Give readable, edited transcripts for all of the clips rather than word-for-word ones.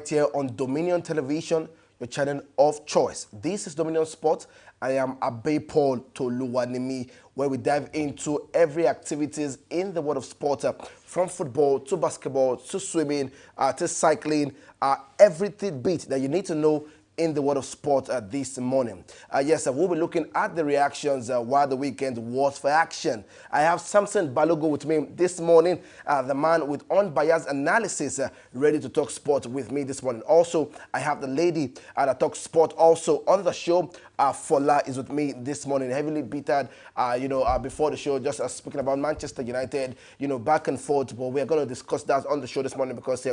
right here on Dominion Television, your channel of choice. This is Dominion Sports. I am Abe Paul Toluwanimi, where we dive into every activities in the world of sport, from football to basketball to swimming to cycling, everything bit that you need to know in the world of sport this morning. Yes, we'll be looking at the reactions while the weekend was for action. I have Samson Balogo with me this morning, the man with unbiased analysis, ready to talk sport with me this morning. Also, I have the lady that talks sport also on the show. Fola is with me this morning, heavily beaten, before the show, just speaking about Manchester United, back and forth, but we're going to discuss that on the show this morning because,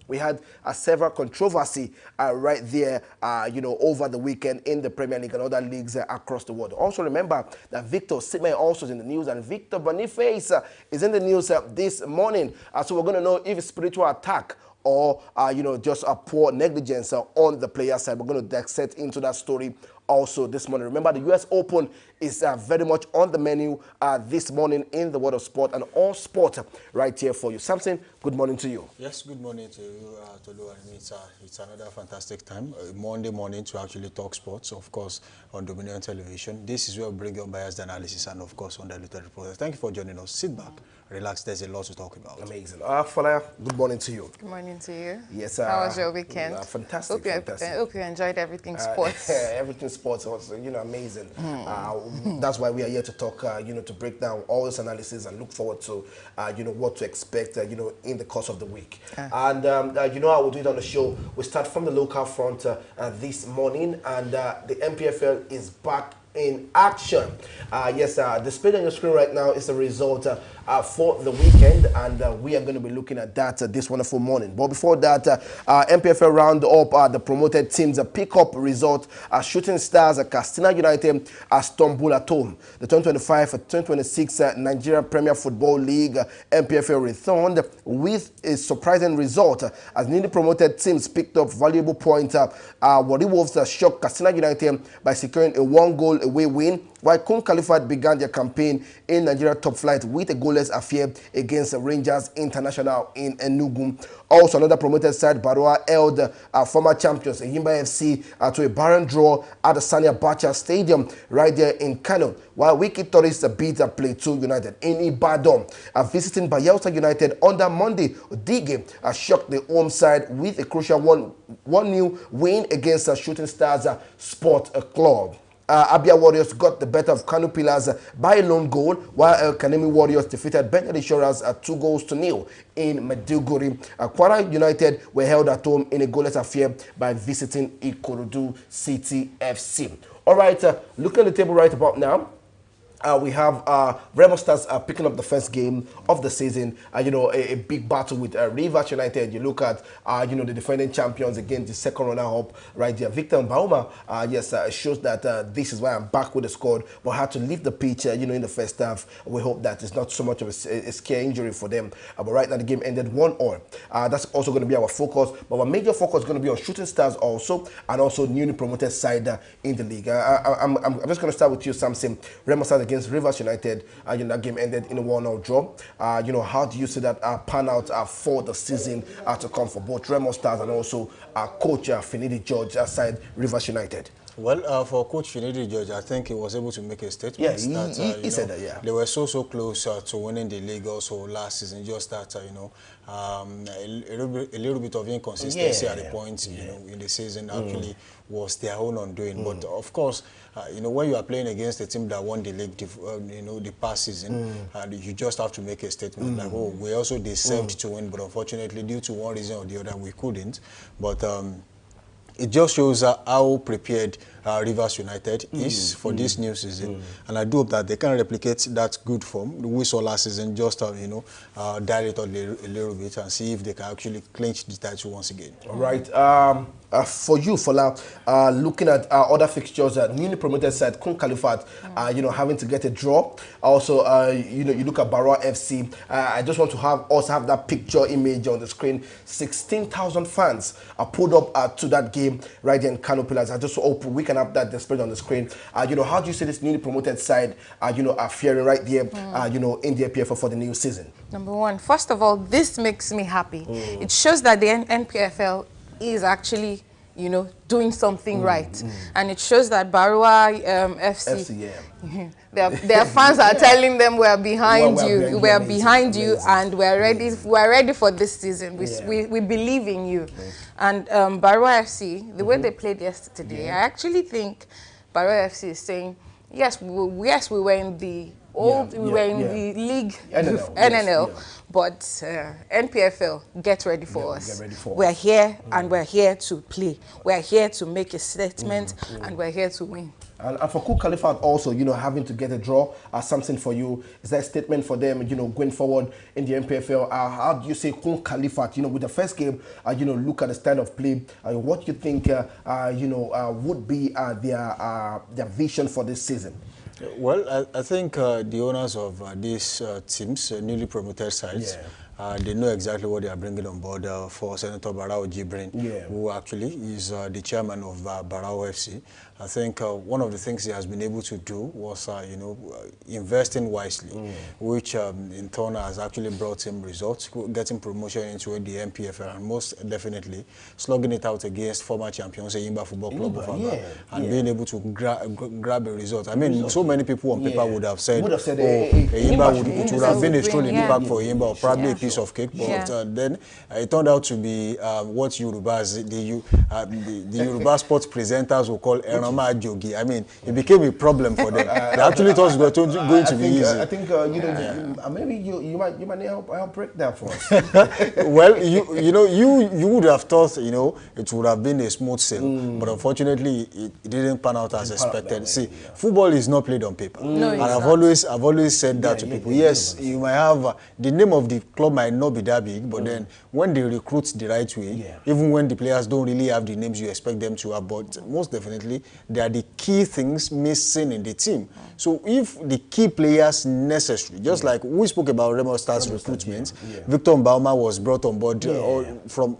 we had several controversy right there, over the weekend in the Premier League and other leagues across the world. Also remember that Victor Osimhen also is in the news, and Victor Boniface is in the news this morning. So we're going to know if it's spiritual attack or, just a poor negligence on the player side. We're going to dissect into that story also this morning. Remember, the U.S. Open is very much on the menu this morning in the world of sport, and all sport right here for you. Samson, good morning to you. Yes, good morning to you, Tolu. It's another fantastic time, Monday morning, to actually talk sports, of course, on Dominion Television. This is where we bring your biased analysis and, of course, undiluted reports. Thank you for joining us. Sit back, relax. There's a lot to talk about. Amazing. Fola, good morning to you. Good morning to you. Yes. How was your weekend? Fantastic. I hope you enjoyed everything sports. Everything sports was, amazing. That's why we are here to talk, to break down all this analysis and look forward to, what to expect, in the course of the week. And, how we'll do it on the show. We start from the local front this morning, and the MPFL is back in action. Yes, displayed on your screen right now is the result for the weekend, and we are going to be looking at that this wonderful morning. But before that, MPFL round up the promoted teams pick-up result. Shooting Stars Castina United stumbled at home. The 2025-2026 Nigeria Premier Football League MPFL returned with a surprising result as newly promoted teams picked up valuable points. Warri Wolves shocked Castina United by securing a 1-goal away win, while Kun Khalifat began their campaign in Nigeria top flight with a goalless affair against Rangers International in Enugu. Also, another promoted side, Baroa, held former champions Yimba FC to a barren draw at the Sani Abacha Stadium right there in Kano, while Wiki Tourists beat Plateau United in Ibadan. Visiting Bayelsa United under Monday, Dige shocked the home side with a crucial 1-0 win against Shooting Stars Sport Club. Abia Warriors got the better of Kano Pillars by a lone goal, while El Kanemi Warriors defeated Benin Insurance 2-0 in Maiduguri. Kwara United were held at home in a goalless affair by visiting Ikorodu City FC. All right, looking at the table right about now, we have Remo Stars picking up the first game of the season. A big battle with Rivers United. You look at, the defending champions against the second runner-up right there. Victor Mbauma, shows that this is why I'm back with the squad, but had to leave the pitch, in the first half. We hope that it's not so much of a scare injury for them. But right now the game ended 1-1. That's also going to be our focus. But our major focus is going to be on Shooting Stars also, and also newly promoted side in the league. I'm just going to start with you, Samson. Remo Stars against Rivers United, that game ended in a 1-0 draw. How do you see that pan out for the season to come for both Remo Stars and also coach Finidi George side Rivers United? Well, for Coach Finidi George, I think he was able to make a statement. Yeah, he said that, yeah. They were so close to winning the league also last season, just that, a little bit of inconsistency at the point, in the season actually was their own undoing. But, of course, when you are playing against a team that won the league, the past season, you just have to make a statement like, oh, we also deserved to win, but unfortunately, due to one reason or the other, we couldn't. But it just shows how prepared Rivers United is for this new season, and I do hope that they can replicate that good form we saw last season, just dial it on a little bit and see if they can actually clinch the title once again. All right. For you, Fola, looking at other fixtures, newly promoted side Kun Khalifat, having to get a draw. Also, you look at Baroa FC. I just want to have that picture image on the screen. 16,000 fans are pulled up to that game right there in Kano Pillars. I just hope we can have that displayed on the screen. How do you see this newly promoted side, are faring right there, in the NPFL for the new season? Number one, first of all, this makes me happy. It shows that the NPFL is actually, you know, doing something right. And it shows that Barua FC, their fans are telling them we're behind you, we're behind you, and we're ready for this season. We believe in you. And Barua FC, the way they played yesterday, I actually think Barua FC is saying, yes, we were in the we were in the league, NNL, but NPFL, get ready for us. We're here and we're here to play. We're here to make a statement and we're here to win. And for Kun Khalifat also, you know, having to get a draw, something for you, is that a statement for them, you know, going forward in the MPFL? How do you say Kun Khalifat, you know, with the first game, you know, look at the style of play, what you think, you know, would be their vision for this season? Well, I think the owners of these teams, newly promoted sides, they know exactly what they are bringing on board for Senator Barau Jibrin, who actually is the chairman of Barau FC. I think one of the things he has been able to do was, you know, investing wisely, which in turn has actually brought him results, getting promotion into the MPFL, and most definitely slugging it out against former champions, Eyimba Football Club of Aba, and being able to grab a result. I mean, so many people on paper would have said, Eyimba would have been a stroll in the park for Eyimba, or probably a piece of cake, but then it turned out to be what Yorubas, the Yoruba sports presenters will call Jogi. I mean, it became a problem for them. They actually thought it was going to be easy. I think you know, maybe you might help break that for us. Well, you would have thought, you know, it would have been a smooth sail, but unfortunately it didn't pan out as expected. See, football is not played on paper, and I've always said that to people. Yes, you might have the name of the club might not be that big, but then when they recruit the right way, even when the players don't really have the names you expect them to have, but most definitely they are the key things missing in the team. So if the key players necessary, just like we spoke about Remo Stars recruitment, Victor Mbauma was brought on board from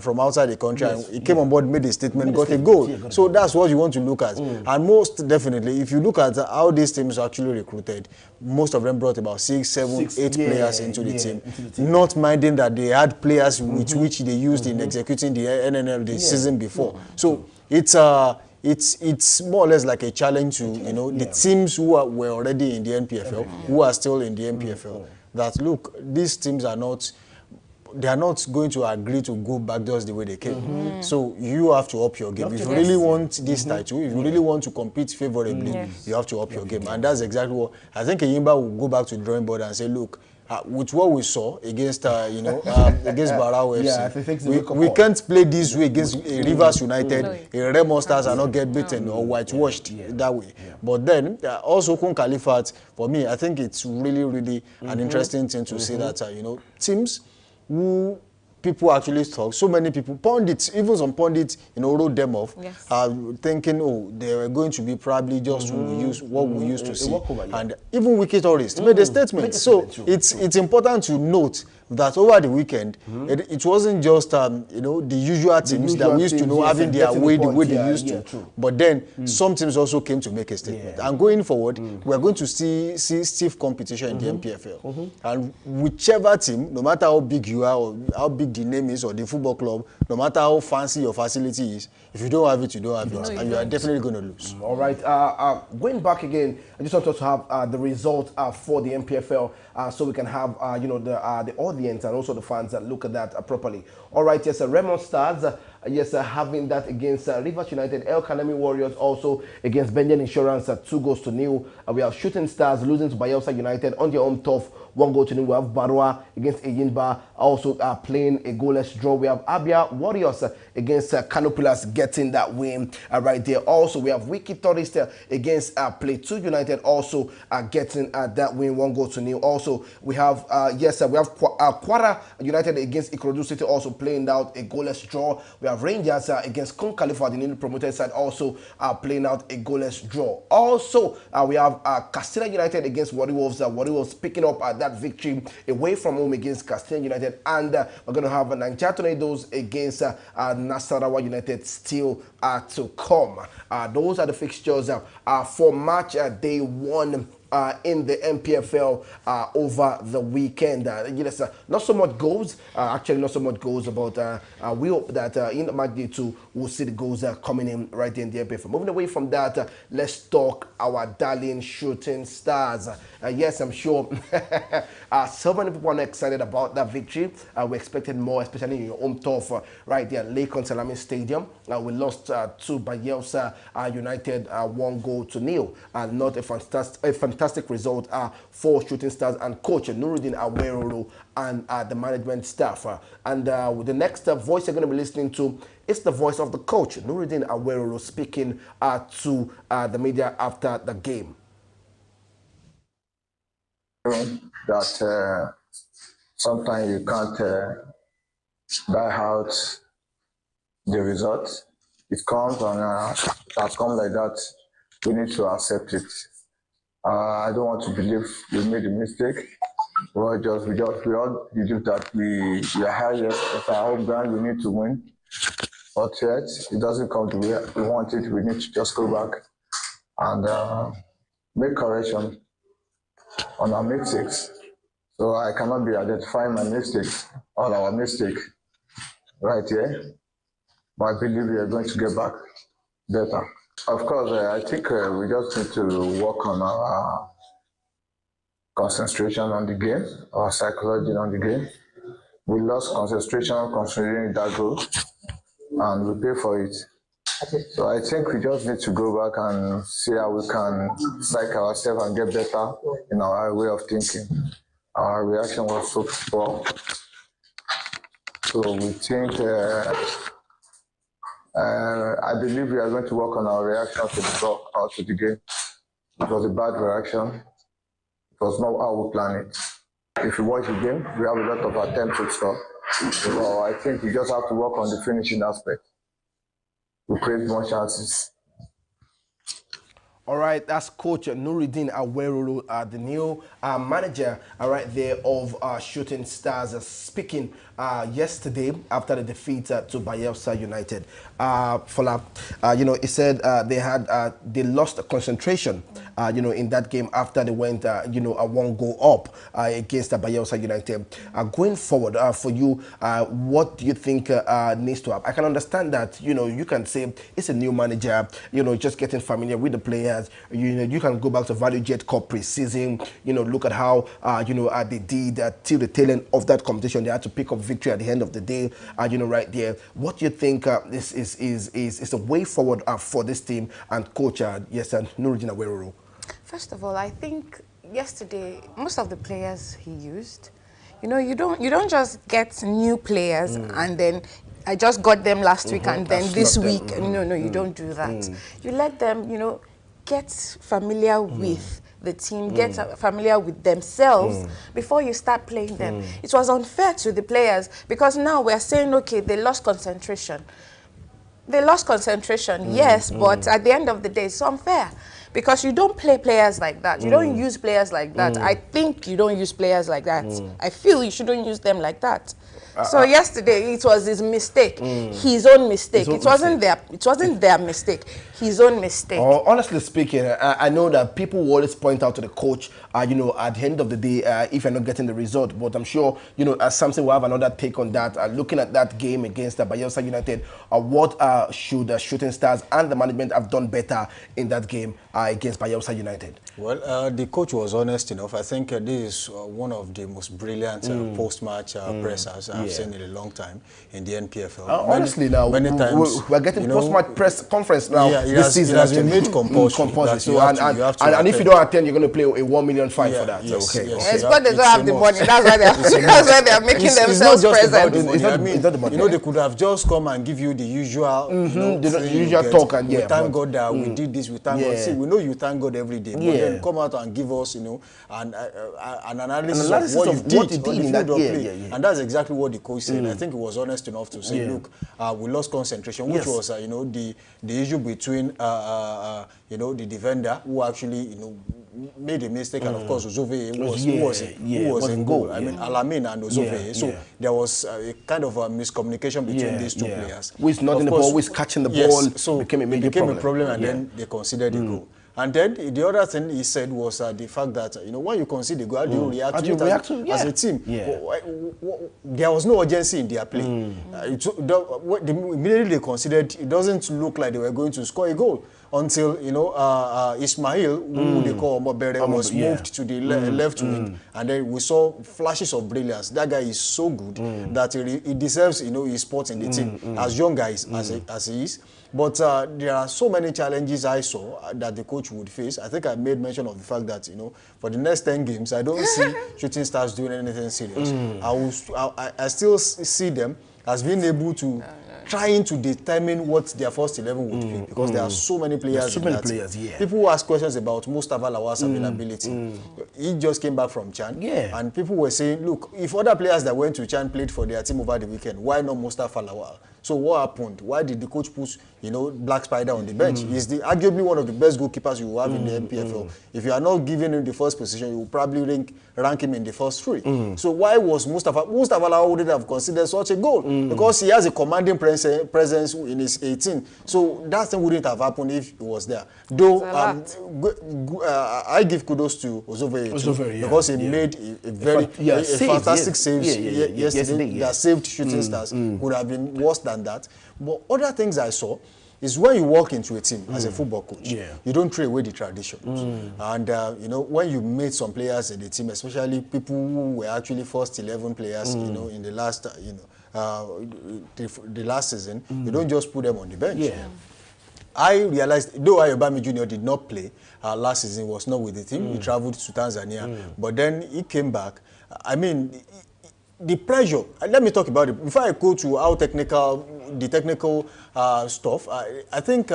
from outside the country, and he came on board, made a statement, got a goal. So that's what you want to look at. And most definitely, if you look at how these teams actually recruited, most of them brought about 6, 7, 8 players into the team, not minding that they had players with which they used in executing the NNL the season before. So it's more or less like a challenge to the teams who were already in the NPFL, who are still in the MPFL. That look, these teams are not. They are not going to agree to go back just the way they came. So you have to up your game. If you really want this title, if you really want to compete favorably, you have to up your game. And that's exactly what I think Eyimba will go back to the drawing board and say, look, with what we saw against against Barau FC, we can't play this way against Rivers United, Remo Stars, and not get beaten or whitewashed that way. But then also Kun Khalifat, for me, I think it's really an interesting thing to say that teams who people actually talk, so many people, pundits, even some pundits, wrote them off, thinking, oh, they were going to be probably just what we used to see. And even Wiki Tourist made a statement. So it's important to note that over the weekend, it wasn't just the usual teams that we used to know having their way the way they used to. But then some teams also came to make a statement. And going forward, we're going to see stiff competition in the MPFL. And whichever team, no matter how big you are or how big the name is or the football club, no matter how fancy your facility is, if you don't have it, you don't have it, and you are definitely going to lose. All right. Going back again, I just want us to have the result for the MPFL, so we can have the audience and also the fans that look at that properly. All right. Yes, Remo Stars. Having that against Rivers United, El Kanemi Warriors also against Benjamin Insurance 2-0. We have Shooting Stars losing to Bayelsa United on their own turf, 1-0. We have Barua against Eyimba also playing a goalless draw. We have Abia Warriors against Canopilas getting that win right there. Also, we have Wiki Tourist against Plateau United also getting that win, 1-0. Also, we have we have Kwara United against Ikorodu City also playing out a goalless draw. We have Rangers against Kun Khalifa, the newly promoted side, also playing out a goalless draw. Also, we have Castilla United against Warri Wolves. Warri Wolves picking up that victory away from home against Castilla United. And we're going to have Nigeria Tornadoes against Nasarawa United still to come. Those are the fixtures for match day 1 in the NPFL over the weekend. Yes, not so much goals, actually not so much goals, but we hope that in the match day 2 we'll see the goals coming in right there in the NPFL. Moving away from that, let's talk our darling Shooting Stars. Yes, I'm sure so many people are excited about that victory. We expected more, especially in your home turf right there, Lakon Salami Stadium. We lost to Bayelsa United 1-0. Not a fantastic result for Shooting Stars and coach Nuruddin Awerolo and the management staff. The next voice you're going to be listening to is the voice of the coach, Nuruddin Awerolo, speaking to the media after the game. That sometimes you can't buy out the result. It comes and it has come like that. We need to accept it. I don't want to believe we made a mistake. We all believe that we are here. It's our home ground. We need to win. But yet, it doesn't come the way we want it. We need to just go back and make correction on our mistakes. So I cannot be identifying my mistakes or our mistake right here. But I believe we are going to get back better. Of course, I think we just need to work on our concentration on the game, our psychology on the game. We lost concentration considering that goal, and we pay for it. So I think we just need to go back and see how we can psych ourselves and get better in our way of thinking. Our reaction was so poor. So we think, I believe we are going to work on our reaction to the ball or to the game. It was a bad reaction. It was not how we planned it. If you watch the game, we have a lot of attempts to score. So I think we just have to work on the finishing aspect. We create more chances. All right, that's Coach Nuruddin Awerolo, the new manager, right there of Shooting Stars, speaking yesterday after the defeat to Bayelsa United. He said they lost concentration, in that game after they went, a 1-goal up against Bayelsa United. Going forward, for you, what do you think needs to happen? I can understand that, you can say it's a new manager, just getting familiar with the players. You can go back to Value Jet Cup pre-season, look at how, they did till the tail end of that competition. They had to pick up victory at the end of the day, right there. What do you think this is a way forward for this team and coach, Nuruddin Awerolo? First of all, I think yesterday, most of the players he used, you don't just get new players and then I just got them last week and then this week. No, you don't do that. You let them, get familiar with the team, get familiar with themselves before you start playing them. It was unfair to the players because now we're saying, okay, they lost concentration. They lost concentration, yes, but at the end of the day, it's unfair. Because you don't play players like that. You don't use players like that. I think you don't use players like that. I feel you shouldn't use them like that. So yesterday it was his mistake, his own mistake. It wasn't their mistake, his own mistake. Honestly speaking, I know that people will always point out to the coach, at the end of the day, if you're not getting the result. But I'm sure, as Samson will have another take on that. Looking at that game against Bayelsa United, what should Shooting Stars and the management have done better in that game against Bayelsa United? Well, the coach was honest enough. I think this is one of the most brilliant post-match pressers I've seen in a long time in the NPFL. Honestly, now many times we're getting post-match press conference now. This season it has been made compulsory. And if you don't attend, you're going to play a $1 million fine for that. Yes, okay. It's because they don't have the money. That's why they're making themselves present. It's not the money. They could have just come and give you the usual, the usual talk and we thank God that we did this. We thank God. See, we know you thank God every day, but then come out and give us, an analysis of what you did in that play. And that's exactly what the coach said. I think he was honest enough to say, look, we lost concentration, which was, the issue between, the defender who actually, made a mistake, and of course Ozove was in goal. I mean, Alamin and Ozove. So there was a kind of a miscommunication between these two players. Who is not in the ball, who is catching the ball. So it became a problem, and then they considered the goal. And then the other thing he said was the fact that, when you concede the goal, how do you react to it as a team? Yeah. There was no urgency in their play. Immediately they considered, it doesn't look like they were going to score a goal until, Ismail, who they call Omobere, was moved to the left wing. And then we saw flashes of brilliance. That guy is so good that he deserves, his spot in the team, as young guys as he is. But there are so many challenges I saw that the coach would face. I think I made mention of the fact that, for the next 10 games, I don't see Shooting Stars doing anything serious. I still see them as being able to trying to determine what their first 11 would be, because there are so many players. People who ask questions about Mustafa Lawal's availability. He just came back from Chan, and people were saying, look, if other players that went to Chan played for their team over the weekend, why not Mustafa Lawal? So what happened? Why did the coach put, Black Spider on the bench? He's arguably one of the best goalkeepers you have in the MPFL. If you are not giving him the first position, you will probably rank him in the first 3. So why was Mustafa Lawal wouldn't have considered such a goal? Because he has a commanding presence in his 18. So that thing wouldn't have happened if he was there. Though I give kudos to Ozovere because he made a very fantastic save yesterday that saved Shooting Stars. Could have been worse than that. But other things I saw is when you walk into a team as a football coach, you don't throw away the traditions. And, when you meet some players in the team, especially people who were actually first 11 players, in the last, the last season, you don't just put them on the bench. I realized, though Ayobami Jr. did not play last season, was not with the team, he traveled to Tanzania, but then he came back. I mean, the pressure, let me talk about it. Before I go to how the technical stuff, I think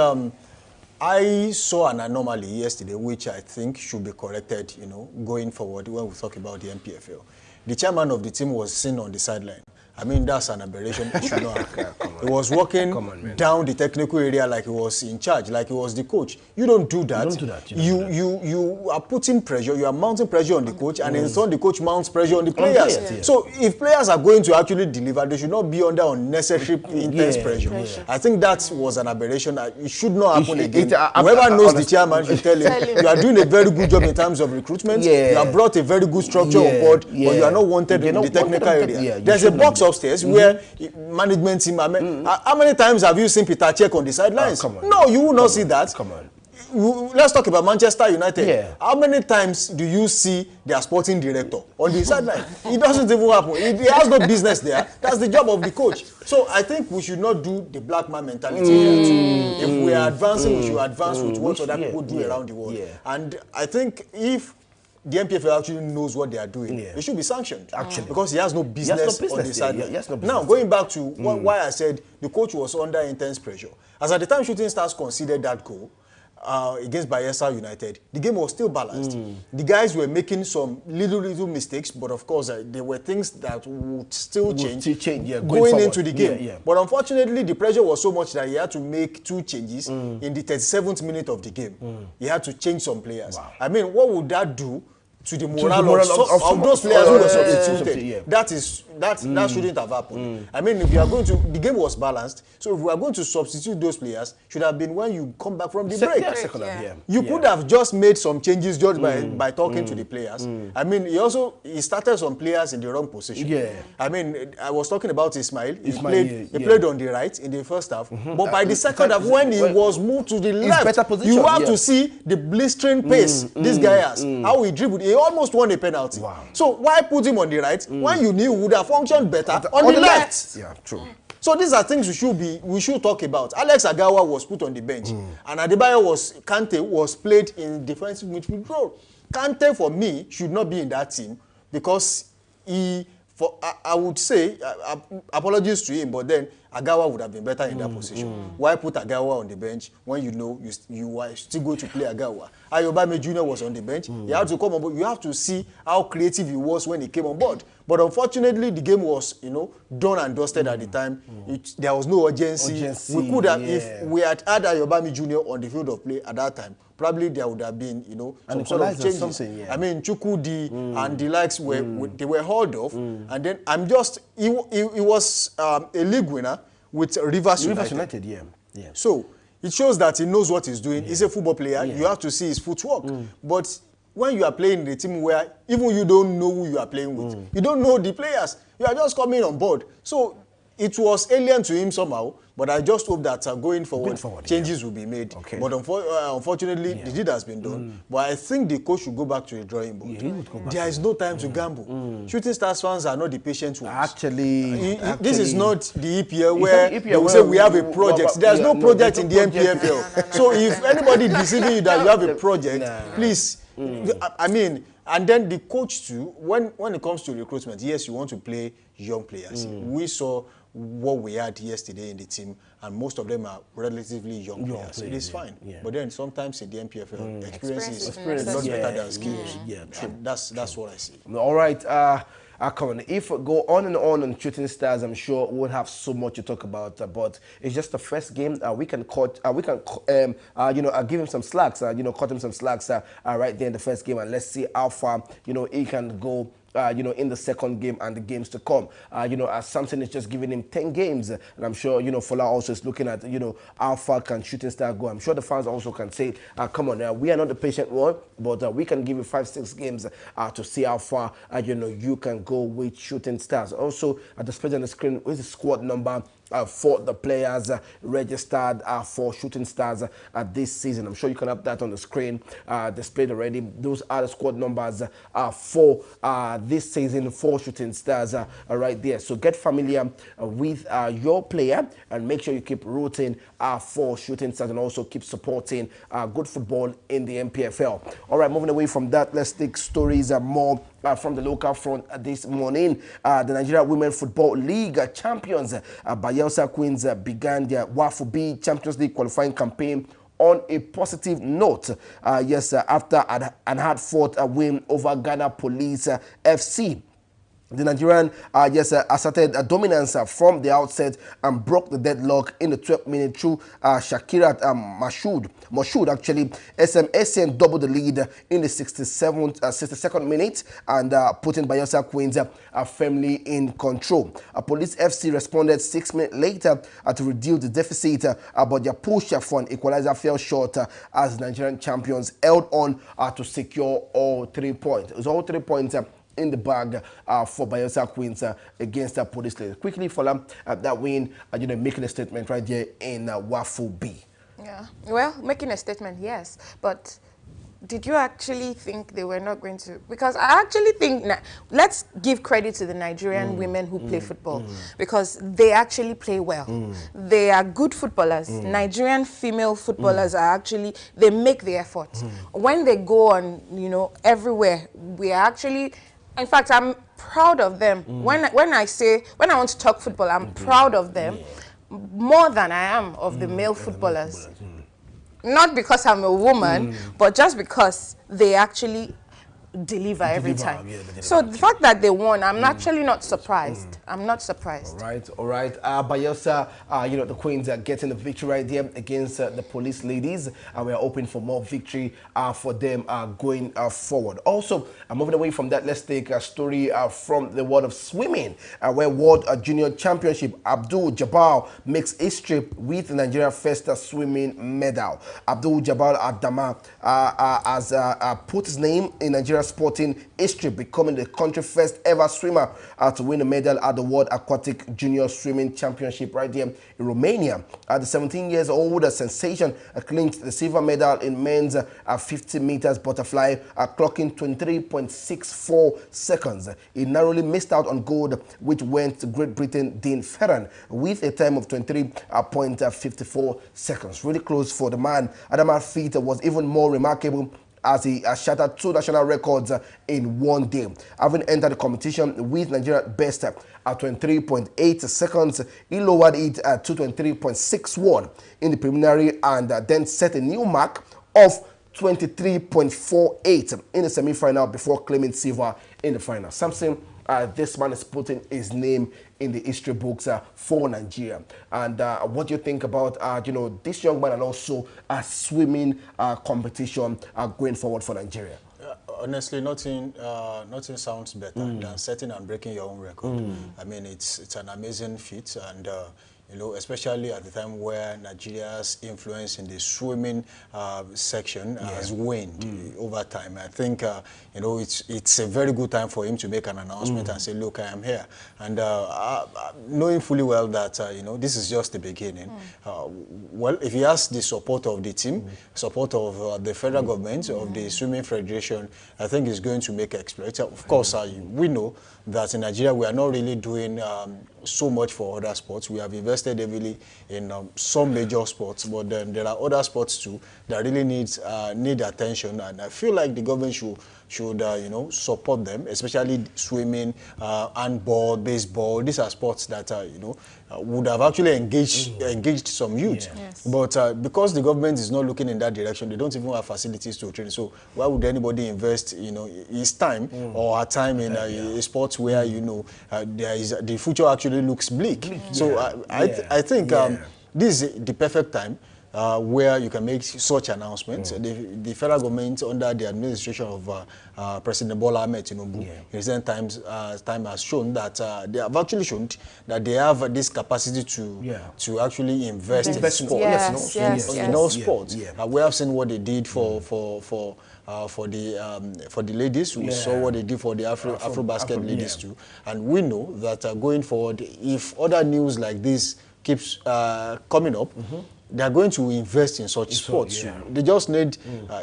I saw an anomaly yesterday, which I think should be corrected, going forward when we talk about the MPFL. The chairman of the team was seen on the sideline. I mean, that's an aberration. It should not happen. He was walking down the technical area like he was in charge, like he was the coach. You don't do that. You are putting pressure, you are mounting pressure on the coach, and in turn the coach mounts pressure on the players. So if players are going to actually deliver, they should not be under unnecessary intense pressure. I think that was an aberration. It should not happen again. Whoever knows the chairman should tell him, you are doing a very good job in terms of recruitment. You have brought a very good structure on board, but you are not wanted in the technical area. There's a box upstairs where management team, how many times have you seen Peter Cech on the sidelines? No, you will not see that. Let's talk about Manchester United. How many times do you see their sporting director on the sideline? It doesn't even happen. He has no business there. That's the job of the coach. So I think we should not do the black man mentality here too. If we are advancing, we should advance with what other people do around the world. And I think if the MPFL actually knows what they are doing, they should be sanctioned. Because he has no business on the sideline. Now, going back to why I said the coach was under intense pressure. As at the time Shooting Stars conceded that goal against Bayelsa United, the game was still balanced. The guys were making some little mistakes, but of course there were things that would still change going into the game. But unfortunately, the pressure was so much that he had to make 2 changes in the 37th minute of the game. He had to change some players. I mean, what would that do to the morale of those players who were substituted? That shouldn't have happened. I mean, if you are going to, the game was balanced, so if we are going to substitute those players, should have been when you come back from the break. You could have just made some changes just by talking to the players. I mean, he started some players in the wrong position. I mean, I was talking about Ismail. He played on the right in the first half, but by the second half, when he was moved to the left, you have to see the blistering pace this guy has. How he dribbled. He almost won a penalty. So why put him on the right when you knew he would have functioned better on the left? Yeah, true. So these are things we should talk about. Alex Agawa was put on the bench, and Adebayo Kante was played in defensive midfield role. Kante, for me, should not be in that team because I would say, apologies to him, but then Agawa would have been better in that position. Why put Agawa on the bench when you know you are still going to play Agawa? Ayobami Jr. was on the bench. He had to come on board. You have to see how creative he was when he came on board. But unfortunately, the game was, done and dusted at the time. There was no urgency. We could have, if we had Ayobami Jr. on the field of play at that time, probably there would have been, some sort of changes. I mean, Chukwudi and the likes they were hauled off, and then he was a league winner with Rivers United. Yeah. So it shows that he knows what he's doing. He's a football player. You have to see his footwork. But when you are playing in a team where even you don't know who you are playing with, you don't know the players, you are just coming on board. So it was alien to him somehow, but I just hope that going forward changes will be made. Okay. But unfortunately, the deed has been done. But I think the coach should go back to the drawing board. There is no time to gamble. Shooting Stars fans are not the patient ones. Actually, this is not the EPL where they will say we have a project. There's no project in the MPFL. So if anybody deceiving you that you have a project, please, I mean, and then the coach too, when it comes to recruitment, yes, you want to play young players. We saw what we had yesterday in the team, and most of them are relatively young players. It is fine. But then sometimes in the MPFL, experience is a lot better than skills. That's what I see. All right. Come on. If we go on Shooting Stars, I'm sure we'll have so much to talk about. But it's just the first game. We can give him some slacks. Cut him some slacks right there in the first game, and let's see how far he can go. In the second game and the games to come. As Samson is just giving him 10 games. And I'm sure, Fola also is looking at, how far can Shooting Star go. I'm sure the fans also can say, come on, we are not the patient one, but we can give you 5-6 games to see how far, you can go with Shooting Stars. Also, displayed on the screen is the squad number for the players registered for Shooting Stars this season. I'm sure you can have that on the screen displayed already. Those are the squad numbers for this season for Shooting Stars right there. So get familiar with your player and make sure you keep rooting for Shooting Stars and also keep supporting good football in the MPFL. All right, moving away from that, let's take stories more from the local front this morning. The Nigeria Women Football League champions Bayelsa Queens began their WAFU B Champions League qualifying campaign on a positive note. After an hard-fought win over Ghana Police FC. The Nigerian asserted dominance from the outset and broke the deadlock in the 12th minute through Shakirat Moshood actually. SMSN doubled the lead in the 62nd minute and putting Bayelsa Queens firmly in control. Police FC responded 6 minutes later to reduce the deficit, but their push for an equalizer fell short as Nigerian champions held on to secure all 3 points. It was all 3 points in the bag for Bayelsa Queens against the Police Ladies. Quickly for that win, making a statement right there in WAFU B. Yeah, well, making a statement, yes, but did you actually think they were not going to? Because I actually think, let's give credit to the Nigerian women who play football because they actually play well. They are good footballers. Nigerian female footballers are actually, they make the effort. When they go on, everywhere, we are actually, in fact, I'm proud of them. When I want to talk football, I'm proud of them more than I am of the male footballers. Not because I'm a woman, but just because they actually deliver every time. So the fact that they won, I'm actually not surprised. I'm not surprised. All right. Bayelsa, the Queens are getting the victory right there against the Police Ladies. We are hoping for more victory for them going forward. Also, moving away from that, let's take a story from the world of swimming, where World Junior Championship, Abdul Jabbar makes history with the Nigeria first swimming medal. Abdul Jabbar Adama has put his name in Nigeria sporting history, becoming the country's first ever swimmer to win a medal at the World Aquatic Junior Swimming Championship right there in Romania. The 17-year-old sensation clinched the silver medal in men's 50 meters butterfly, clocking 23.64 seconds. He narrowly missed out on gold, which went to Great Britain Dean Ferran with a time of 23.54 seconds. Really close for the man. Adama's feat was even more remarkable as he shattered 2 national records in one day. Having entered the competition with Nigeria's best at 23.8 seconds, he lowered it to 23.61 in the preliminary and then set a new mark of 23.48 in the semi-final before claiming silver in the final. Samson, this man is putting his name in the history books for Nigeria. And what do you think about this young man and also a swimming competition going forward for Nigeria? Honestly, nothing sounds better than setting and breaking your own record. I mean, it's an amazing feat, and you know, especially at the time where Nigeria's influence in the swimming section has waned over time. I think, you know, it's a very good time for him to make an announcement and say, look, I am here. And knowing fully well that, you know, this is just the beginning. Well, if he has the support of the team, support of the federal government, of the Swimming Federation, I think it's going to make exploits. Of course, we know that in Nigeria we are not really doing so much for other sports. We have invested heavily in some major sports, but then there are other sports too that really need attention, and I feel like the government should you know, support them, especially swimming, handball, baseball. These are sports that you know, would have actually engaged some youth. Yes. But because the government is not looking in that direction, they don't even have facilities to train. So why would anybody invest, you know, his time or her time in a sport where, you know, the future actually looks bleak? So I think this is the perfect time where you can make such announcements. The federal government, under the administration of President Bola Ahmed Tinubu, in recent times, time has shown that they have actually shown that they have this capacity to actually invest in sports, in all sports. We have seen what they did for the ladies. We saw what they did for the Afro basket ladies too, and we know that going forward, if other news like this keeps coming up, they are going to invest in such sports. They just need,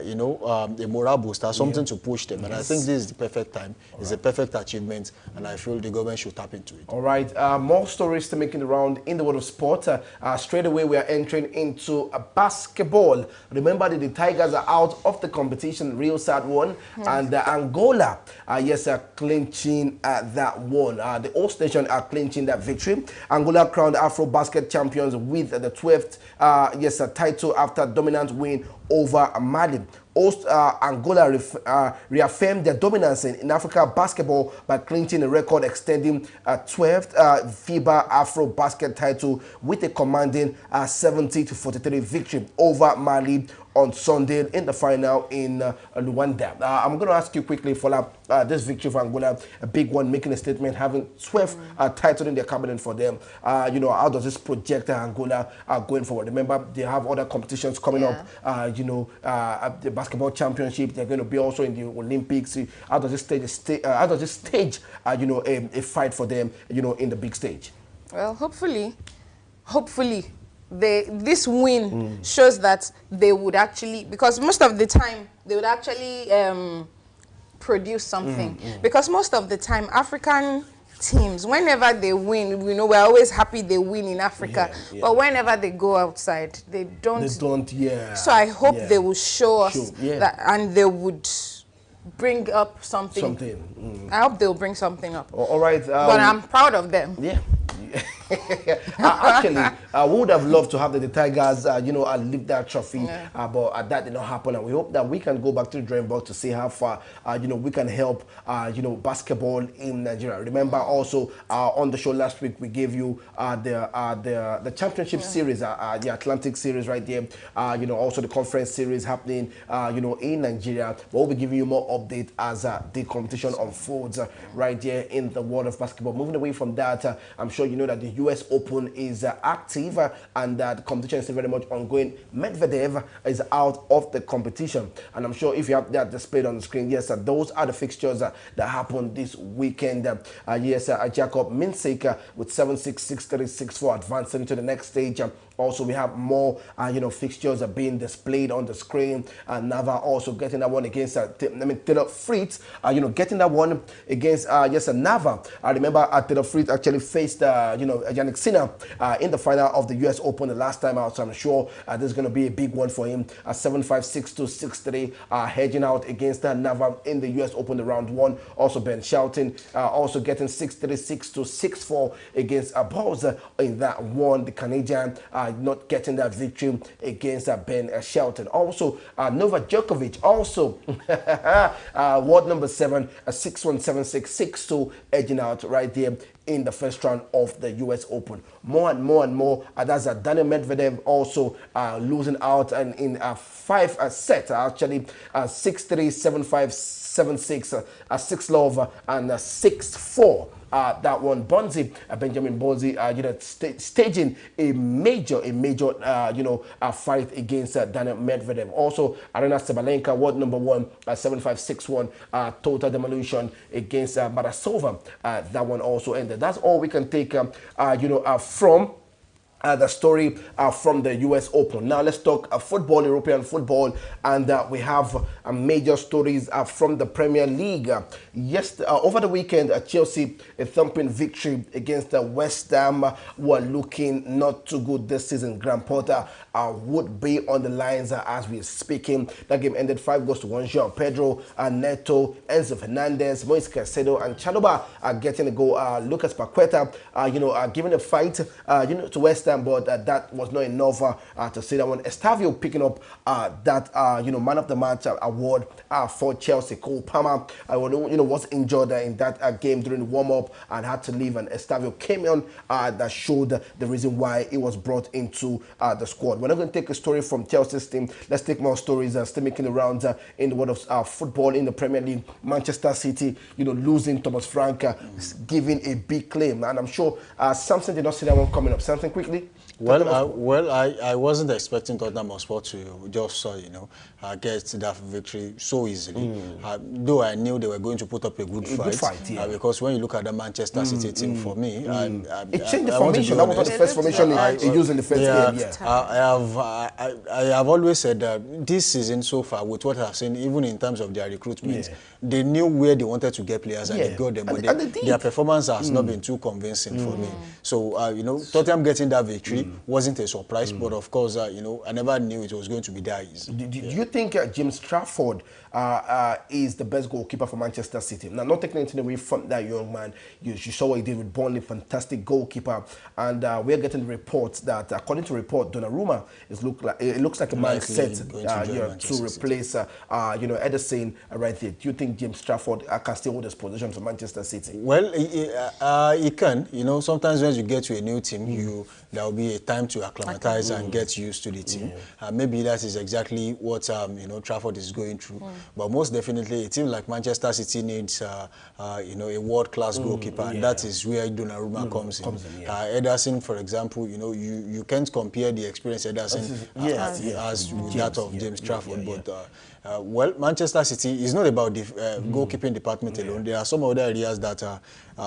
you know, a morale booster, something to push them. And I think this is the perfect time. It's a perfect achievement, and I feel the government should tap into it. All right, more stories to making the round in the world of sport. Straight away, we are entering into basketball. Remember that the Tigers are out of the competition. Real sad one, and Angola, are clinching that one. The host nation are clinching that victory. Angola crowned Afro basket champions with the 12th title after dominant win over Mali. Host Angola reaffirmed their dominance in Africa basketball by clinching a record extending 12th FIBA Afro basket title with a commanding 70-43 victory over Mali on Sunday in the final in Luanda. I'm going to ask you quickly, Fola, this victory for Angola, a big one, making a statement, having 12 titles in their cabinet for them. You know, how does this project Angola going forward? Remember, they have other competitions coming up. You know, the basketball championship. They're going to be also in the Olympics. How does this stage? You know, a fight for them? You know, in the big stage. Well, hopefully. This win shows that they would actually, because most of the time they would actually produce something. Because most of the time African teams, whenever they win, you know, we're always happy they win in Africa. But whenever they go outside, they don't. So I hope they will show us that, and they would bring up something. I hope they'll bring something up. All right. But I'm proud of them. Actually, I would have loved to have the Tigers, you know, lift that trophy, but that did not happen. And we hope that we can go back to the drawing board to see how far, you know, we can help, you know, basketball in Nigeria. Remember, also on the show last week, we gave you the championship series, the Atlantic series right there. You know, also the conference series happening, you know, in Nigeria. But we'll be giving you more update as the competition unfolds right there in the world of basketball. Moving away from that, I'm sure you know that the US Open is active and the competition is still very much ongoing. Medvedev is out of the competition, and I'm sure if you have that displayed on the screen, yes, those are the fixtures that happened this weekend. Jakob Minsk with 7-6, 6-3, 6-4 advancing to the next stage. Also, we have more, you know, fixtures are being displayed on the screen. Nava also getting that one against, Taylor Fritz, you know, getting that one against, Nava. I remember Taylor Fritz actually faced, you know, Yannick Sinner in the final of the US Open the last time out. So I'm sure this is going to be a big one for him. 7-5, 6-2, 6-3, hedging out against Nava in the US Open the round one. Also, Ben Shelton also getting 6-3, 6-2, 6-4 against Bowser in that one. The Canadian not getting that victory against Ben Shelton. Also, Novak Djokovic, also world number 7, 6-1, 7-6, 6-2, edging out right there in the first round of the US Open. More and more. That's Daniel Medvedev also losing out and in 5 sets, actually 6-3, 7-5, 7-6, 6-love, and 6-4. that one. Bonzi, Benjamin Bonzi, staging a major, fight against Daniel Medvedev. Also, Arena Sabalenka, world number 1, 7-5-6-1, total demolition against Marasova. That one also ended. That's all we can take, from the story from the U.S. Open. Now let's talk football, European football, and we have major stories from the Premier League. Over the weekend, Chelsea, a thumping victory against West Ham, were looking not too good this season. Graham Potter would be on the lines as we're speaking. That game ended 5-1. João Pedro, Neto, Enzo Fernandez, Moise Caicedo, and Chalobah are getting a goal. Lucas Paqueta, giving a fight, to West Ham, but that was not enough to say that one. Estavio picking up that man of the match award for Chelsea. Cole Palmer, was injured in that game during warm-up and had to leave, and Estavio came on that showed the reason why he was brought into the squad. We're not going to take a story from Chelsea's team. Let's take more stories still making the rounds in the world of football in the Premier League. Manchester City, losing Thomas Frank, giving a big claim, and I'm sure Samson did not see that one coming up. Something quickly. I wasn't expecting Tottenham Hotspur to just get that victory so easily. Though I knew they were going to put up a good fight, because when you look at the Manchester City team, for me, it changed the formation. That was not the first formation he used in the first game. I have always said that this season so far, with what I've seen, even in terms of their recruitment, they knew where they wanted to get players and they got them, but their performance has not been too convincing for me. So Tottenham getting that victory wasn't a surprise, but of course, I never knew it was going to be that easy. Do you think James Trafford is the best goalkeeper for Manchester City? Now, not taking anything away from that young man, you saw what he did with Burnley, fantastic goalkeeper, and we're getting reports that, according to report, Donnarumma it looks like a man set to replace Ederson right there. Do you think James Trafford can still hold his position for Manchester City? Well, he can. Sometimes when you get to a new team, there will be a time to acclimatize and get used to the team. Maybe that is exactly what Trafford is going through. But most definitely, a team like Manchester City needs a world-class goalkeeper, and that is where Donnarumma comes in. Ederson, for example, you can't compare the experience Ederson has with that of James Trafford. But Manchester City is not about the goalkeeping department alone. There are some other areas that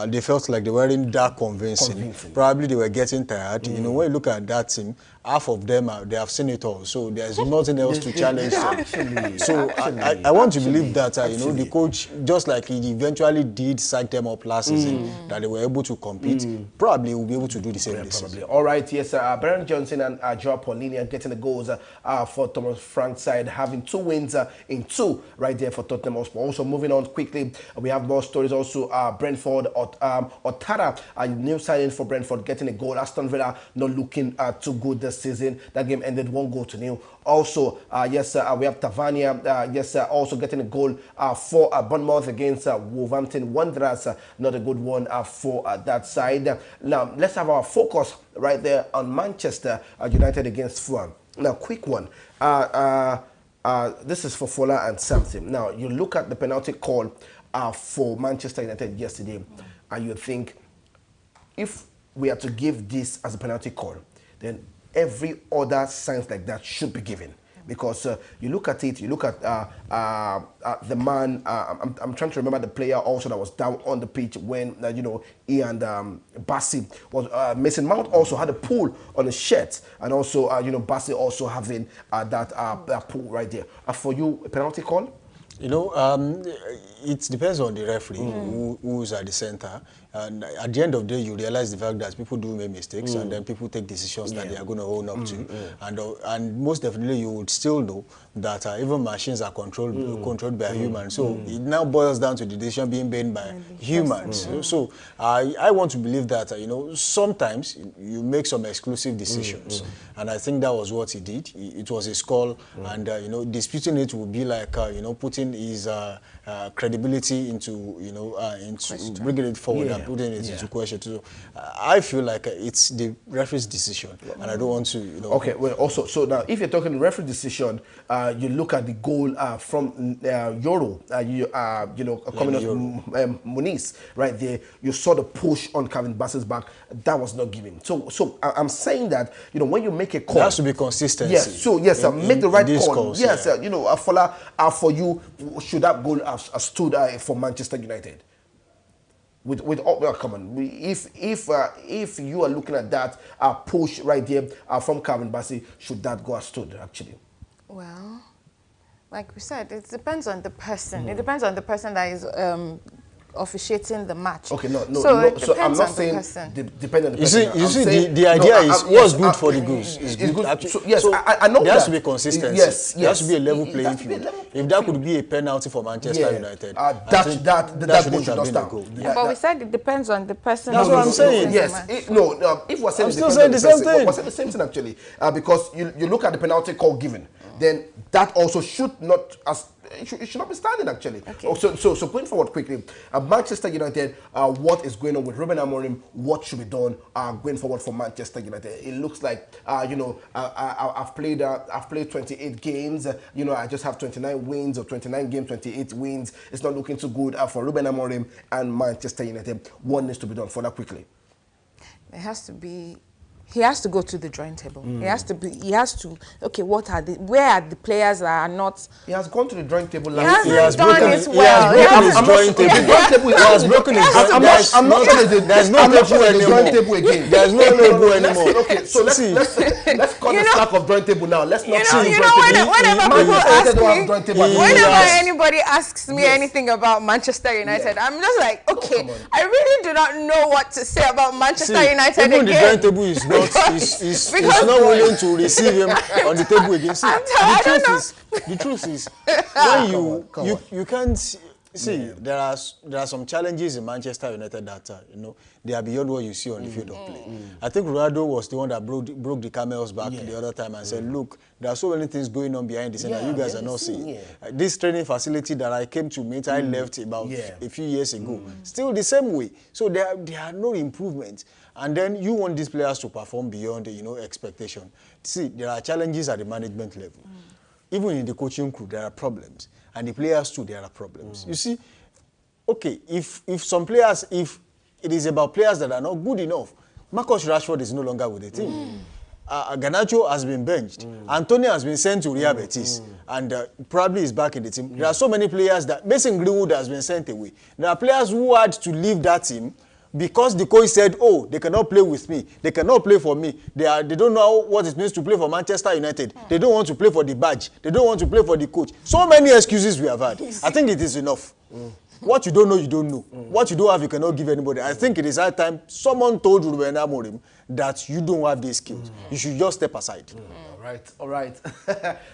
they felt like they weren't that convincing. Probably they were getting tired. When you look at that team, half of them they have seen it all, so there's nothing else to challenge them. So I want to believe that the coach, just like he eventually did psych them up last season, that they were able to compete, probably will be able to do the same this season. All right, yes, Brennan Johnson and Joao Paulini are getting the goals for Thomas Frank's side, having 2 wins in 2 right there for Tottenham Hotspur. Also moving on quickly, we have more stories also. Brentford, Otara, a new signing for Brentford, getting a goal. Aston Villa not looking too good this season. That game ended 1-0. Also, we have Tavernier, also getting a goal for Bournemouth against Wolverhampton Wanderers. Not a good one for that side. Now, let's have our focus right there on Manchester United against Fulham. Now, quick one. This is for Fola and something. Now, you look at the penalty call for Manchester United yesterday, and you think, if we are to give this as a penalty call, then every other signs like that should be given. Because you look at it, you look at the man, I'm trying to remember the player also that was down on the pitch when, he and Bassi was, Mason Mount also had a pull on his shirt, and also, Bassi also having that pull right there. For you, a penalty call? It depends on the referee who's at the center. And at the end of the day, you realize the fact that people do make mistakes, and then people take decisions that they are going to own up to. And most definitely, you would still know that even machines are controlled by humans. So it now boils down to the decision being made by humans. So I want to believe that sometimes you make some exclusive decisions, and I think that was what he did. It was his call, and disputing it would be like putting his credibility into bringing it forward and putting it into question too. I feel like it's the referee's decision, and I don't want to, Okay, well, also, so now if you're talking referee decision, you look at the goal from Yoro, coming out Muniz, right there. You saw the push on Calvin Bassey's back. That was not given. So I'm saying that when you make a call, there has to be consistency. Yes. So yes, make the right call. Calls, yes, Afola, for you, should that goal have stood for Manchester United? With all, come on, if you are looking at that push right there from Calvin Bassey, should that go as stood actually? Well, like we said, it depends on the person. It depends on the person that is officiating the match. Okay, no. So I'm not saying depending on the person. You see, the idea is what's good for the goose is good. Actually, so, yes, I know there has to be consistency. Yes. There has to be a level playing field. If that could be a penalty for Manchester United, that goal should not stand. But we said it depends on the person. That's what I'm saying. Yes. If we're saying the same thing, we're saying the same thing actually, because you look at the penalty call given, then that also should not it should not be standing actually. Okay. So going forward quickly, Manchester United, what is going on with Ruben Amorim? What should be done going forward for Manchester United? It looks like I've played 28 games. I just have 29 wins, or 29 games, 28 wins. It's not looking too good for Ruben Amorim and Manchester United. What needs to be done for that quickly? It has to be. He has to go to the drawing table. He has to, okay, where are the players that are not... He has gone to the drawing table. He has broken his well. He has broken his drawing table. I'm not saying there's no table anymore. There's no table anymore. Okay, so let's cut the slack of drawing table now. Let's not see whenever anybody asks me anything about Manchester United, I'm just like, okay, I really do not know what to say about Manchester United again. The drawing table is is not willing to receive him on the table again. See, the truth is, when you can't see, there are some challenges in Manchester United that they are beyond what you see on the field of play. I think Ronaldo was the one that broke the camel's back the other time and said, look, there are so many things going on behind the scene that you guys are not seeing. This training facility that I came to meet, I left about a few years ago. Still the same way. So there are no improvements. And then you want these players to perform beyond expectation. See, there are challenges at the management level. Even in the coaching crew, there are problems. And the players too, there are problems. You see, okay, if some players, if it is about players that are not good enough, Marcus Rashford is no longer with the team. Garnacho has been benched. Antonio has been sent to Real Betis and probably is back in the team. There are so many players that Mason Greenwood has been sent away. There are players who had to leave that team because the coach said, oh, they cannot play with me. They cannot play for me. They don't know what it means to play for Manchester United. They don't want to play for the badge. They don't want to play for the coach. So many excuses we have had. I think it is enough. What you don't know, you don't know. What you don't have, you cannot give anybody. I think it is high time someone told Ruben Amorim that you don't have these skills. You should just step aside. All right.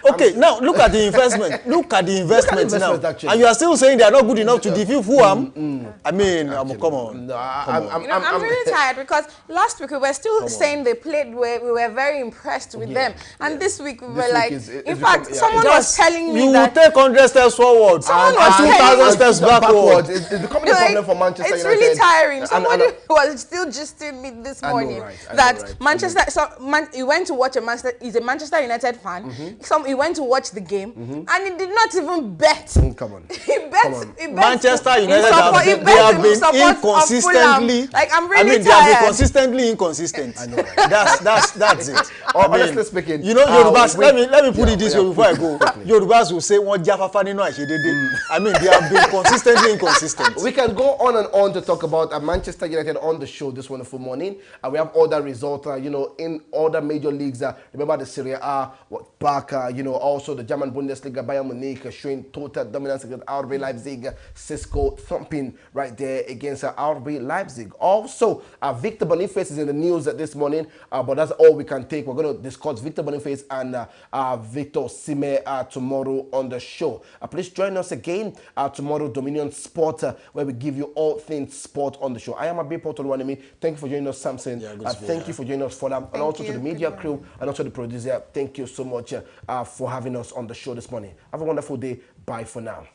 Okay, now look at the investment. Look at the investment now. Actually. And you are still saying they are not good enough to defeat Fulham. I mean, come on. No, I'm really tired because last week we were still saying they played where we were very impressed with them. And this week we were like, in fact, someone was telling me that... You will take 100 steps forward and 2,000 steps backward. It's becoming a problem for Manchester United. It's really tiring. Somebody was still gisting me this morning that Manchester... He went to watch he's a Manchester United fan. He went to watch the game and he did not even bet. Come on. He bet. Manchester United have been inconsistently. Like, I'm really tired. They have been consistently inconsistent. I know, right? That's it. Honestly speaking, Yorubas. Let me put it this way before I go. Yorubas will say one jafafa nínú àìṣedéédé. I mean, they have been consistently inconsistent. We can go on and on to talk about Manchester United on the show this wonderful morning. We have other results, in other major leagues. Remember the Serie A back, also the German Bundesliga, Bayern Munich showing total dominance against RB Leipzig. Cisco thumping right there against RB Leipzig. Also, Victor Boniface is in the news this morning, but that's all we can take. We're going to discuss Victor Boniface and Victor Osimhen tomorrow on the show. Please join us again tomorrow, Dominion Sport, where we give you all things sport on the show. I am Abipo Toluwanimi. Thank you for joining us, Samson. Thank you for joining us, Fodam, and also to the media crew and also the producer. Thank you so much for having us on the show this morning. Have a wonderful day. Bye for now.